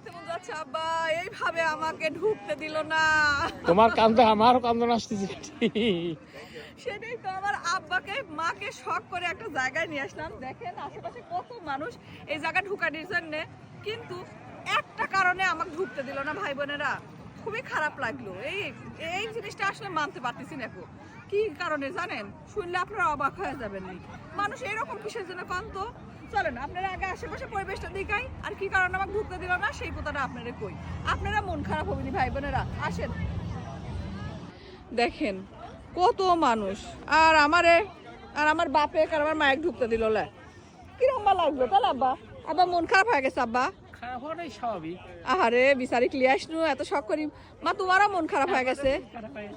তেমন যাচ্ছে আব্বা, এইভাবে আমাকে ঢুকতে দিল না। তোমার কান্দে আমারও কান্দন আসতেছে। সেটাই তো, আমার আব্বাকে মাকে শখ করে একটা জায়গায় নিয়ে আসলাম। দেখেন আশেপাশে কত মানুষ এই জায়গা ঢুকানোর জন্য, কিন্তু একটা কারণে আমাকে ঢুকতে দিল না ভাই বোনেরা। খুবই খারাপ লাগলো। এই এই জিনিসটা আসলে মানতে পারতেছি না। কি কারণে জানেন? শুনলে আপনারা অবাক হয়ে যাবেন। মানুষ এরকম কিসের জন্য কান্ত? চলেন আপনারা আগে আশেপাশে পরিবেশটা দেখাই, আর কি কারণে আমাকে ঢুকতে দিল না সেই কথাটা আপনারা কই। আপনারা মন খারাপ হবেনি ভাই বোনেরা, আসেন। দেখেন কত মানুষ, আর আমারে আর আমার বাপে আর আমার মায়ের ঢুকতে দিল না। কিরকম লাগলো তাহলে আব্বা? আব্বা মন খারাপ হয়ে গেছে আব্বা? খারাপ হওয়াটাই স্বাভাবিক। আহারে বিচারি ক্লিয়ার আসনু, এত শখ করি। মা তোমারও মন খারাপ হয়ে গেছে?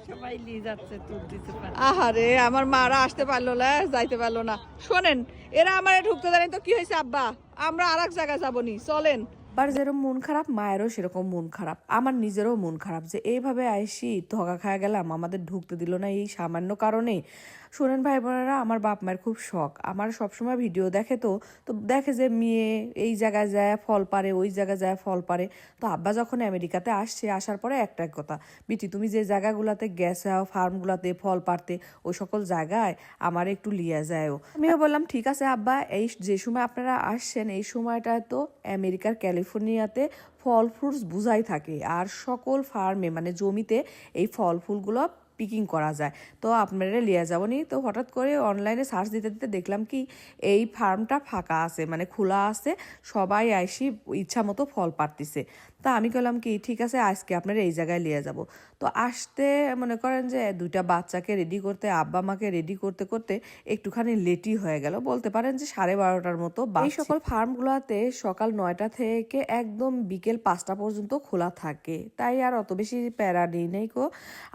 সবাই নিয়ে যাচ্ছে, তুল দিতে পারে। আহারে আমার মারা আসতে পারলো না, যাইতে পারলো না। শোনেন, এরা আমারে ঢুকতে দেয়নি তো কি হয়েছে আব্বা? আমরা আর এক জায়গায় যাবো নি, চলেন। আবার যেরকম মন খারাপ মায়েরও সেরকম মন খারাপ, আমার নিজেরও মন খারাপ যে এইভাবে আইসি ধোকা খাওয়া গেলাম, আমাদের ঢুকতে দিল না এই সামান্য কারণে। শোনেন ভাই বোনেরা, আমার বাপ মায়ের খুব শখ, আমার সবসময় ভিডিও দেখে, তো তো দেখে যে মেয়ে এই জায়গায় যায় ফল পারে, ওই জায়গায় যায় ফল পারে। তো আব্বা যখন আমেরিকাতে আসছে, আসার পরে একটাই কথা, বিটি তুমি যে জায়গাগুলোতে গেছে ফার্মগুলোতে ফল পারতে, ওই সকল জায়গায় আমার একটু লিয়া যায়ও। আমিও বললাম ঠিক আছে আব্বা, এই যে সময় আপনারা আসছেন এই সময়টায় তো আমেরিকার ক্যালিফোর্নিয়াতে ফল ফ্রুটস বুঝাই থাকে, আর সকল ফার্মে মানে জমিতে এই ফল ফুলগুলো পিকিং করা যায়। তো আপনারা লিয়ে যাবো নি। তো হঠাৎ করে অনলাইনে সার্চ দিতে দিতে দেখলাম কি এই ফার্মটা ফাঁকা আছে, মানে খোলা আছে, সবাই আইসি ইচ্ছা মতো ফল পারতিছে। তা আমি বললাম কি ঠিক আছে আজকে আপনারা এই জায়গায় নিয়ে যাব। তো আসতে মনে করেন যে দুইটা বাচ্চাকে রেডি করতে, আব্বা মাকে রেডি করতে করতে একটুখানি লেটই হয়ে গেল, বলতে পারেন যে 12:30টার মতো। এই সকল ফার্মগুলোতে সকাল 9টা থেকে একদম বিকেল 5টা পর্যন্ত খোলা থাকে, তাই আর অত বেশি প্যারা নেই নেই কো।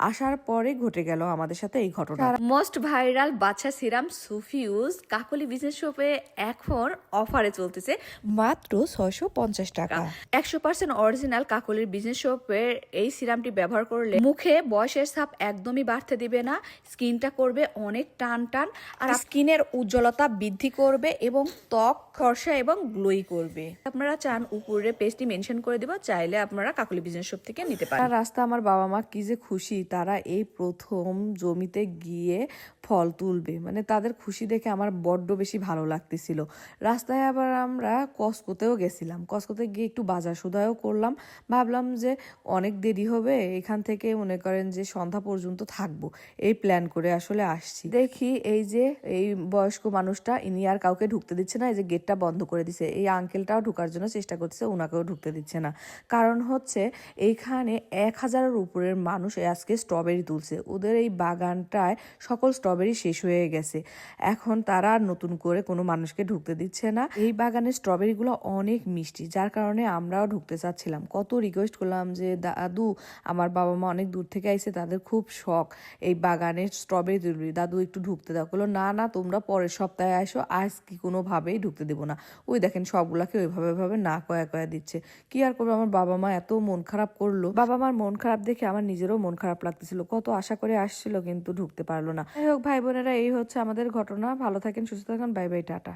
আসার পরে ঘটে গেল আমাদের সাথে এই ঘটনা। মোস্ট ভাইরাল বাচ্চা সিরাম সুফিউজ কাকলি বিজনেস শপে এখন অফারে চলতেছে মাত্র 650 টাকা। 100% অরিজিনাল কাকলির বিজনেস শপের এই সিরামটি ব্যবহার করলে মুখে বয়সের ছাপ একদমই বাড়তে দিবে না, স্কিনটা করবে অনেক টান টান, আর স্কিনের উজ্জ্বলতা বৃদ্ধি করবে এবং ত্বক ফর্সা এবং গ্লোই করবে। আপনারা চান উপরে পেজটি মেনশন করে দিব, চাইলে আপনারা কাকলি বিজনেস শপ থেকে নিতে পারেন। রাস্তা আমার বাবা মা কি যে খুশি, তারা এই প্রথম জমিতে গিয়ে ফল তুলবে, মানে তাদের খুশি দেখে আমার বড্ড বেশি ভালো লাগতেছিল। রাস্তায় আবার আমরা কসকোতেও গেছিলাম, কসকোতে গিয়ে একটু বাজার সদাইও করলাম। ভাবলাম যে অনেক দেরি হবে, এখান থেকে মনে করেন যে সন্ধ্যা পর্যন্ত থাকবো, এই প্ল্যান করে আসলে আসছি। দেখি এই যে এই বয়স্ক মানুষটা, ইনি আর কাউকে ঢুকতে দিচ্ছে না, এই যে গেটটা বন্ধ করে দিচ্ছে। এই আঙ্কেলটাও ঢুকার জন্য চেষ্টা করতেছে, ওনাকেও ঢুকতে দিচ্ছে না। কারণ হচ্ছে এইখানে 1000-এর উপরের মানুষ আজকে স্ট্রবেরি তুলছে, ওদের এই বাগানটায় সকল স্ট্রবেরি শেষ হয়ে গেছে, এখন তারা আর নতুন করে কোনো মানুষকে ঢুকতে দিচ্ছে না। এই বাগানের স্ট্রবেরিগুলো অনেক মিষ্টি, যার কারণে আমরাও ঢুকতে চাচ্ছিলাম। কত রিকোয়েস্ট করলাম যে দাদু, আমার বাবা মা অনেক দূর থেকে আইছে, তাদের খুব শখ এই বাগানের স্ট্রবেরি তুলবি, দাদু একটু ঢুকতে দাও। বললো না না, তোমরা পরের সপ্তাহে আসো, আজ কি কোনোভাবেই ঢুকতে দেবো না। ওই দেখেন সবগুলাকে ওইভাবে না কয়া কয়া দিচ্ছে। কি আর করবো, আমার বাবা মা এত মন খারাপ করলো। বাবা মার মন খারাপ দেখে আমার নিজেরও মন খারাপ লাগতেছিল, কত আশা করে আসছিল কিন্তু ঢুকতে পারলো না। যাই হোক ভাই বোনেরা, এই হচ্ছে আমাদের ঘটনা। ভালো থাকেন, সুস্থ থাকেন, বাই বাই, টাটা।